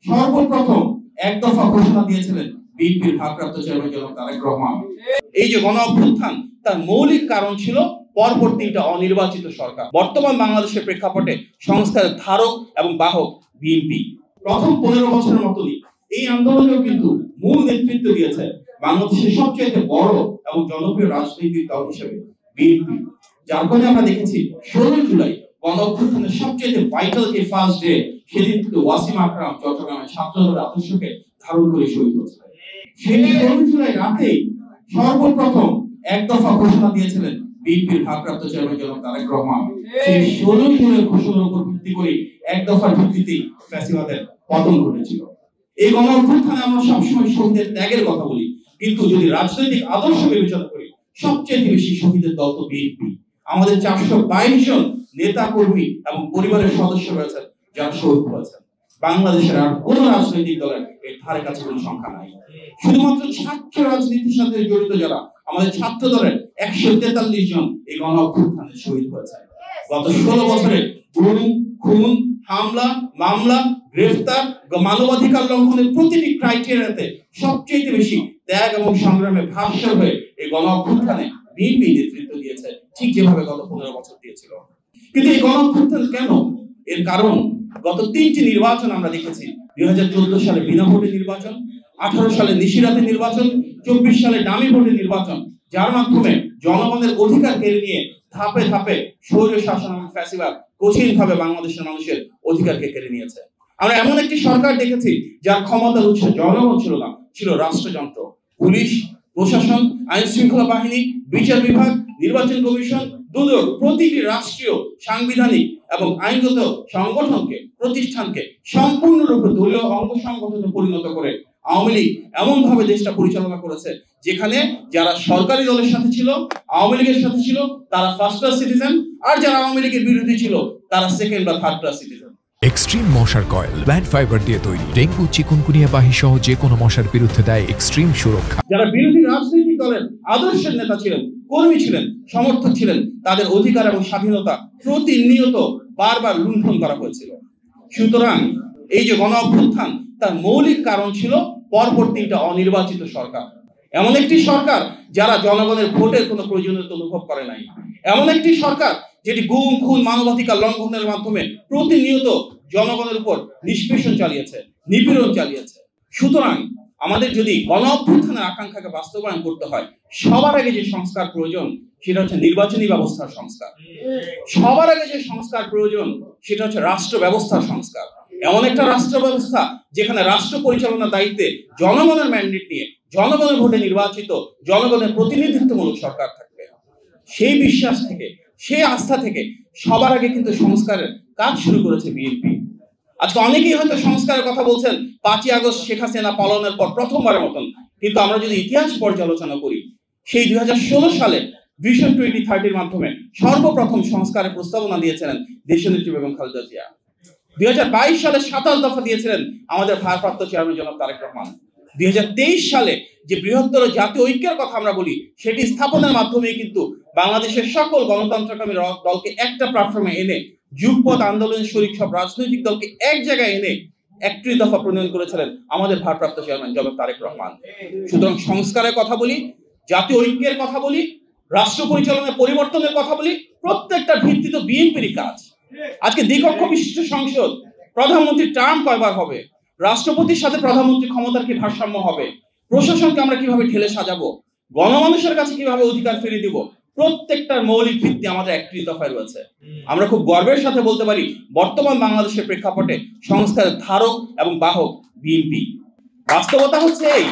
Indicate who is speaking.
Speaker 1: সর্বপ্রথম এক দফা ঘোষণা দিয়েছিলেন বিএনপির ভারপ্রাপ্ত চেয়ারম্যান জনাব তারেক রহমান। এই যে গণ অভ্যুত্থান, তার মৌলিক কারণ ছিল পরপর ৩টা অনির্বাচিত সরকার। বর্তমান বাংলাদেশের প্রেক্ষাপটে সংস্কারের ধারক এবং বাহক বিএনপি। প্রথম ১৫ বছরের মতনই এই আন্দোলনেও কিন্তু মূল নেতৃত্ব দিয়েছে বাংলাদেশের সবচেয়ে বড় এবং জনপ্রিয় রাজনৈতিক দল হিসেবে বিএনপি। যার কারণে আমরা দেখেছি ১৬ জুলাই গণ অভ্যুত্থানের সবচেয়ে ভাইটাল যে ফার্স্ট ডে, সেদিন কিন্তু ওয়াসিম আকরাম চট্টগ্রামের ছাত্রদের আদর্শকে ধারণ করে শহীদ হয়েছে। সেই ১৬ জুলাই রাতেই সর্বপ্রথম এক দফা ঘোষণা দিয়েছিলেন বিএনপির ভারপ্রাপ্ত চেয়ারম্যান জনাব তারেক রহমান। সেই ১৬ জুলাই ঘোষণার উপর ভিত্তি করে এক দফার ভিত্তিতেই ফ্যাসিবাদের পতন ঘটেছিল। এই গণ অভ্যুত্থানে আমরা সবসময় শহীদের ত্যাগের কথা বলি, কিন্তু যদি রাজনৈতিক আদর্শ বিবেচনা করি সবচেয়ে বেশি শহীদের দল তো বিএনপি। আমাদের ৪২২ জন নেতা কর্মী এবং পরিবারের সদস্য রয়েছেন যারা শহীদ হয়েছেন। বাংলাদেশের আর কোন রাজনৈতিক দলের এর ধারে কাছে কোনো সংখ্যা নাই। শুধুমাত্র ছাত্র রাজনীতির সাথে জড়িত যারা আমাদের ছাত্র দলের ১৪৩ জন এই গণ অভ্যুত্থানে শহীদ হয়েছে। গত ১৬ বছরে গুম, খুন, হামলা, মামলা, গ্রেফতার, মানবাধিকার লঙ্ঘনের প্রতিটি ক্রাইটেরিয়াতে সবচেয়ে বেশি ত্যাগ এবং সংগ্রামে ভাস্কর হয়ে এই গণ অভ্যুত্থানে বিএনপি নেতৃত্ব দিয়েছে, ঠিক যেভাবে গত ১৫ বছর দিয়েছিল। কিন্তু এই গণ অভ্যুত্থান কেন? এর কারণ গত ৩টি নির্বাচন আমরা দেখেছি। ২০১৪ সালে বিনা ভোটে নির্বাচন, ১৮ সালে নিশিরাতে নির্বাচন, ২৪ সালে ডামি ভোটে নির্বাচন, যার মাধ্যমে জনগণের অধিকার কেড়ে নিয়ে ধাপে ধাপে স্বৈর শাসন এবং ফ্যাসিবাদ কঠিনভাবে বাংলাদেশের মানুষের অধিকারকে কেড়ে নিয়েছে। আমরা এমন একটি সরকার দেখেছি যার ক্ষমতার উৎস জনগণ ছিল না, ছিল রাষ্ট্রযন্ত্র। পুলিশ, প্রশাসন, আইন শৃঙ্খলা বাহিনী, বিচার বিভাগ, নির্বাচন কমিশন, দুদক প্রতিটি রাষ্ট্রীয়, সাংবিধানিক এবং আইনগত সংগঠনকে, প্রতিষ্ঠানকে সম্পূর্ণরূপে দলীয় অঙ্গ সংগঠনে পরিণত করে আওয়ামী লীগ এমন ভাবে দেশটা পরিচালনা করেছে যেখানে যারা সরকারি দলের সাথে ছিল, আওয়ামী লীগের সাথে ছিল, তারা ফার্স্ট ক্লাস সিটিজেন, আর যারা আওয়ামী লীগের বিরোধী ছিল তারা সেকেন্ড বা থার্ড ক্লাস সিটিজেন।
Speaker 2: এক্সট্রিম মশার কয়েল প্ল্যান্ট ফাইবার দিয়ে তৈরি, ডেঙ্গু, চিকুনগুনিয়া বাহি সহ যে কোনো মশার বিরুদ্ধে দেয় এক্সট্রিম সুরক্ষা।
Speaker 1: যারা বিরোধী রাজনৈতিক দলের আদর্শের নেতা ছিলেন, কর্মী ছিলেন, সমর্থক ছিলেন, তাদের অধিকার এবং স্বাধীনতা প্রতিনিয়ত বারবার লুণ্ঠন করা হয়েছিল। সুতরাং এই যে গণ অভ্যুত্থান, তার মৌলিক কারণ ছিল পরপর ৩টা অনির্বাচিত সরকার। এমন একটি সরকার যারা জনগণের ভোটের কোনো প্রয়োজনীয়তা অনুভব করে নাই। এমন একটি সরকার যেটি গুম, খুন, মানবাধিকার লঙ্ঘনের মাধ্যমে প্রতিনিয়ত জনগণের উপর নিষ্পেষণ চালিয়েছে, নিপীড়ন চালিয়েছে। সুতরাং আমাদের যদি গণ অভ্যুত্থানের আকাঙ্ক্ষাকে বাস্তবায়ন করতে হয়, সবার আগে যে সংস্কার প্রয়োজন সেটা হচ্ছে নির্বাচনী ব্যবস্থার সংস্কার। সবার আগে যে সংস্কার প্রয়োজন সেটা হচ্ছে রাষ্ট্র ব্যবস্থার সংস্কার। এমন একটা রাষ্ট্র ব্যবস্থা যেখানে রাষ্ট্র পরিচালনার দায়িত্বে জনগণের ম্যান্ডেট নিয়ে, জনগণের ভোটে নির্বাচিত, জনগণের প্রতিনিধিত্বমূলক সরকার থাকবে। সেই বিশ্বাস থেকে, সেই আস্থা থেকে সবার আগে কিন্তু সংস্কারের কাজ শুরু করেছে বিএনপি। আজকে অনেকেই হয়তো সংস্কারের কথা বলছেন ৫ই আগস্ট শেখ হাসিনা পালনের পর প্রথমবারের মতন, কিন্তু আমরা যদি ইতিহাস পর্যালোচনা করি, সেই ২০১৬ সালে ভিশন 2030-র মাধ্যমে সর্বপ্রথম সংস্কারের প্রস্তাবনা দিয়েছিলেন দেশনেত্রী বেগম খালেদা জিয়া। ২০২২ সালে ২৭ দফা দিয়েছিলেন আমাদের ভারপ্রাপ্ত চেয়ারম্যান জনাব তারেক রহমান। ২০২৩ সালে যে বৃহত্তর জাতীয় ঐক্যের কথা আমরা বলি, সেটি স্থাপনের মাধ্যমে কিন্তু বাংলাদেশের সকল গণতন্ত্রকামী দলকে একটা প্ল্যাটফর্মে এনে, যুগপৎ আন্দোলনের শরিক সব রাজনৈতিক দলকে এক জায়গায় এনে ৩১ দফা প্রণয়ন করেছিলেন আমাদের ভারপ্রাপ্ত চেয়ারম্যান জনাব তারেক রহমান। সুতরাং সংস্কারের কথা বলি, জাতীয় ঐক্যের কথা বলি, রাষ্ট্র পরিচালনার পরিবর্তনের কথা বলি, প্রত্যেকটা ভিত্তি তো বিএনপির কাজ। আজকে দ্বিকক্ষ বিশিষ্ট সংসদ, প্রধানমন্ত্রীর টার্ম কয়বার হবে, রাষ্ট্রপতির সাথে প্রধানমন্ত্রীর ক্ষমতার কি ভারসাম্য হবে, প্রশাসনকে আমরা কিভাবে ঠেলে সাজাবো, গণমানুষের কাছে কিভাবে অধিকার ফিরিয়ে দিব, প্রত্যেকটার মৌলিক ভিত্তি আমাদের ৩১ দফায় রয়েছে। আমরা খুব গর্বের সাথে বলতে পারি বর্তমান বাংলাদেশের প্রেক্ষাপটে সংস্কারের ধারক এবং বাহক বিএনপি। বাস্তবতা হচ্ছে এই